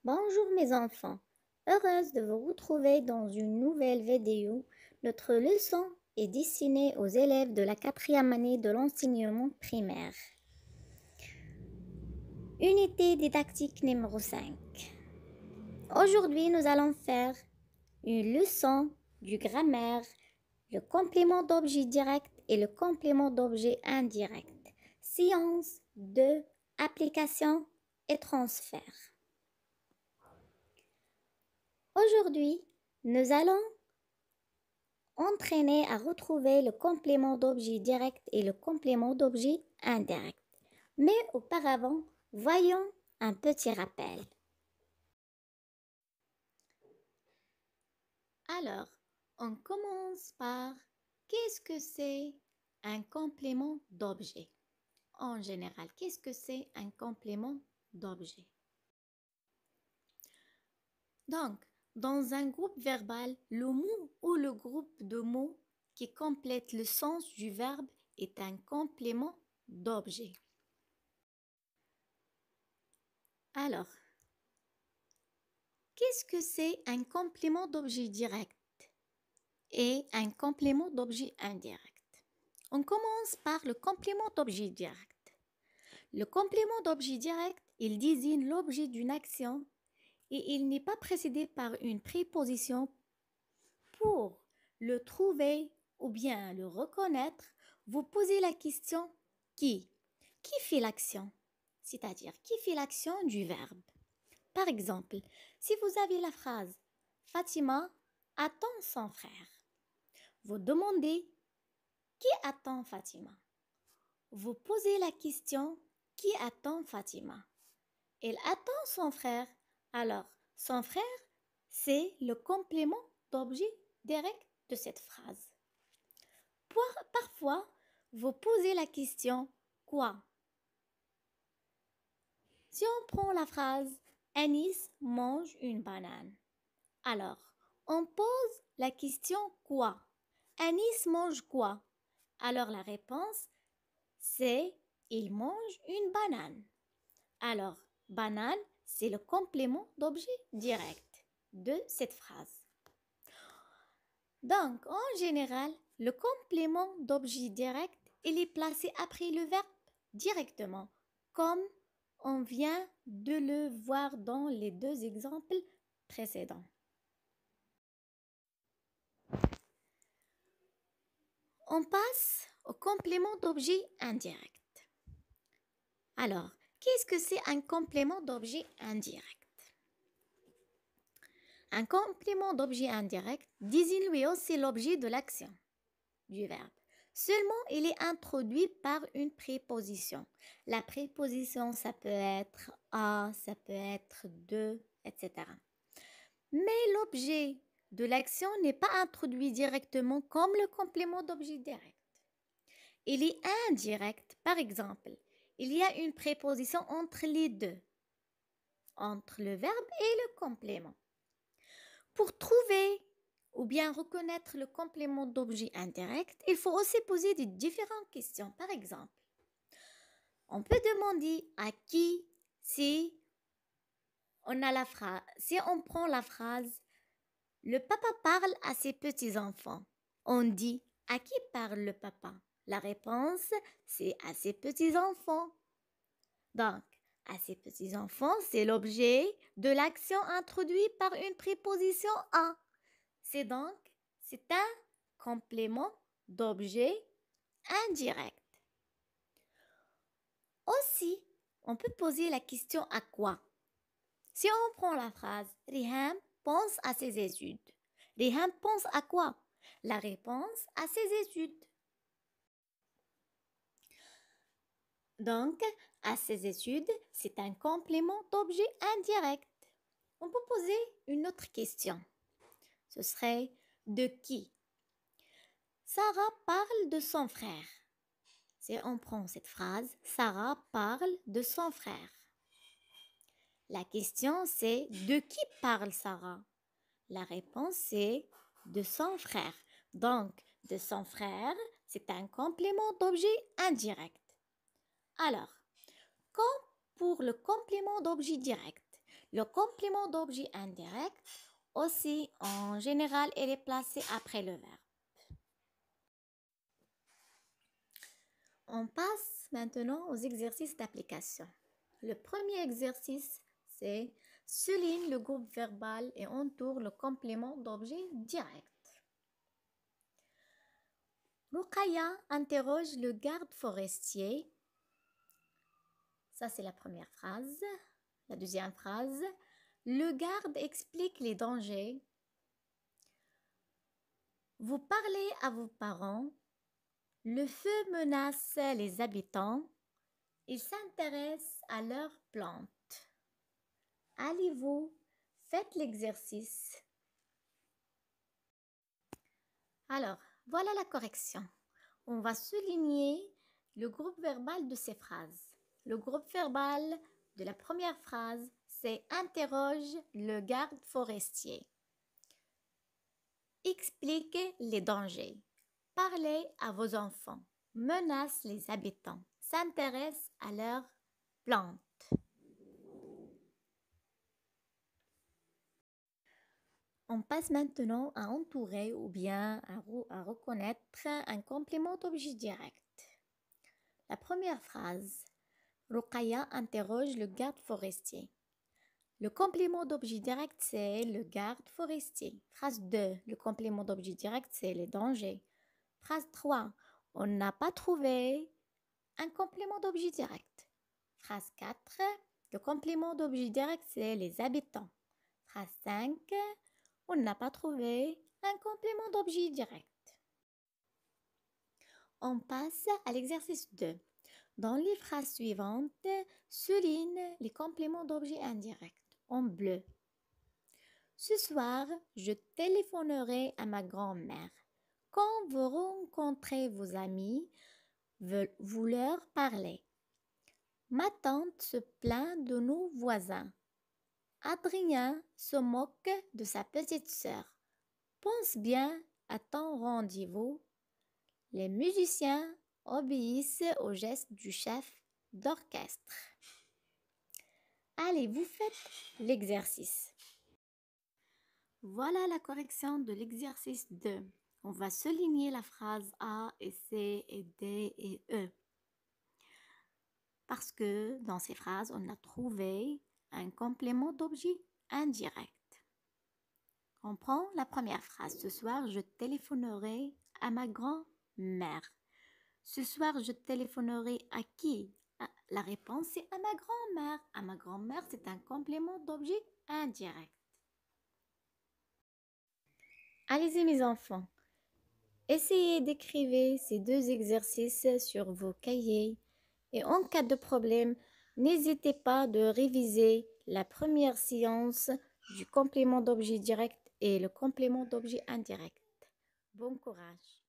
Bonjour mes enfants, heureuse de vous retrouver dans une nouvelle vidéo. Notre leçon est destinée aux élèves de la quatrième année de l'enseignement primaire. Unité didactique numéro 5. Aujourd'hui, nous allons faire une leçon du grammaire, le complément d'objet direct et le complément d'objet indirect. Sciences de application et transfert. Aujourd'hui, nous allons entraîner à retrouver le complément d'objet direct et le complément d'objet indirect. Mais auparavant, voyons un petit rappel. Alors, on commence par qu'est-ce que c'est un complément d'objet? En général, qu'est-ce que c'est un complément d'objet? Donc, dans un groupe verbal, le mot ou le groupe de mots qui complète le sens du verbe est un complément d'objet. Alors, qu'est-ce que c'est un complément d'objet direct et un complément d'objet indirect? On commence par le complément d'objet direct. Le complément d'objet direct, il désigne l'objet d'une action et il n'est pas précédé par une préposition. Pour le trouver ou bien le reconnaître, vous posez la question qui? Qui fait l'action? C'est-à-dire qui fait l'action du verbe. Par exemple, si vous avez la phrase Fatima attend son frère, vous demandez qui attend Fatima? Vous posez la question qui attend Fatima? Elle attend son frère. Alors, son frère, c'est le complément d'objet direct de cette phrase. Parfois, vous posez la question quoi? Si on prend la phrase Anis mange une banane. Alors, on pose la question quoi? Anis mange quoi? Alors la réponse c'est il mange une banane. Alors, banane, c'est le complément d'objet direct de cette phrase. Donc, en général, le complément d'objet direct, il est placé après le verbe directement, comme on vient de le voir dans les deux exemples précédents. On passe au complément d'objet indirect. Alors, qu'est-ce que c'est un complément d'objet indirect? Un complément d'objet indirect désigne lui aussi l'objet de l'action du verbe. Seulement, il est introduit par une préposition. La préposition, ça peut être à, ça peut être de, etc. Mais l'objet de l'action n'est pas introduit directement comme le complément d'objet direct. Il est indirect, par exemple. Il y a une préposition entre les deux, entre le verbe et le complément. Pour trouver ou bien reconnaître le complément d'objet indirect, il faut aussi poser des différentes questions. Par exemple, on peut demander à qui si si on prend la phrase le papa parle à ses petits-enfants. On dit à qui parle le papa? La réponse, c'est à ses petits-enfants. Donc, à ses petits-enfants, c'est l'objet de l'action introduite par une préposition à. C'est un complément d'objet indirect. Aussi, on peut poser la question à quoi? Si on prend la phrase Riham pense à ses études. Riham pense à quoi? La réponse à ses études. Donc, à ses études, c'est un complément d'objet indirect. On peut poser une autre question. Ce serait de qui? Sarah parle de son frère. Si on prend cette phrase, Sarah parle de son frère. La question c'est de qui parle Sarah? La réponse c'est de son frère. Donc, de son frère, c'est un complément d'objet indirect. Alors, comme pour le complément d'objet direct, Le complément d'objet indirect, aussi, en général, il est placé après le verbe. On passe maintenant aux exercices d'application. Le premier exercice, c'est souligne le groupe verbal et entoure le complément d'objet direct. Ruqaya interroge le garde forestier. Ça, c'est la première phrase. La deuxième phrase, le garde explique les dangers. Vous parlez à vos parents. Le feu menace les habitants. Ils s'intéressent à leurs plantes. Allez-vous, faites l'exercice. Alors, voilà la correction. On va souligner le groupe verbal de ces phrases. Le groupe verbal de la première phrase, c'est interroge le garde forestier. Explique les dangers. Parlez à vos enfants. Menace les habitants. S'intéresse à leurs plantes. On passe maintenant à entourer ou bien à reconnaître un complément d'objet direct. La première phrase, Ruqaya interroge le garde forestier. Le complément d'objet direct, c'est le garde forestier. Phrase 2, le complément d'objet direct, c'est les dangers. Phrase 3, on n'a pas trouvé un complément d'objet direct. Phrase 4, le complément d'objet direct, c'est les habitants. Phrase 5, on n'a pas trouvé un complément d'objet direct. On passe à l'exercice 2. Dans les phrases suivantes, souligne les compléments d'objet indirects en bleu. Ce soir, je téléphonerai à ma grand-mère. Quand vous rencontrez vos amis, vous leur parlez. Ma tante se plaint de nos voisins. Adrien se moque de sa petite sœur. Pense bien à ton rendez-vous. Les musiciens obéissent aux gestes du chef d'orchestre. Allez, vous faites l'exercice. Voilà la correction de l'exercice 2. On va souligner la phrase A et C et D et E. Parce que dans ces phrases, on a trouvé un complément d'objet indirect. On prend la première phrase. Ce soir, je téléphonerai à ma grand-mère. Ce soir, je téléphonerai à qui? La réponse est à ma grand-mère. À ma grand-mère, c'est un complément d'objet indirect. Allez-y mes enfants, essayez d'écrire ces deux exercices sur vos cahiers et en cas de problème, n'hésitez pas de réviser la première séance du complément d'objet direct et le complément d'objet indirect. Bon courage!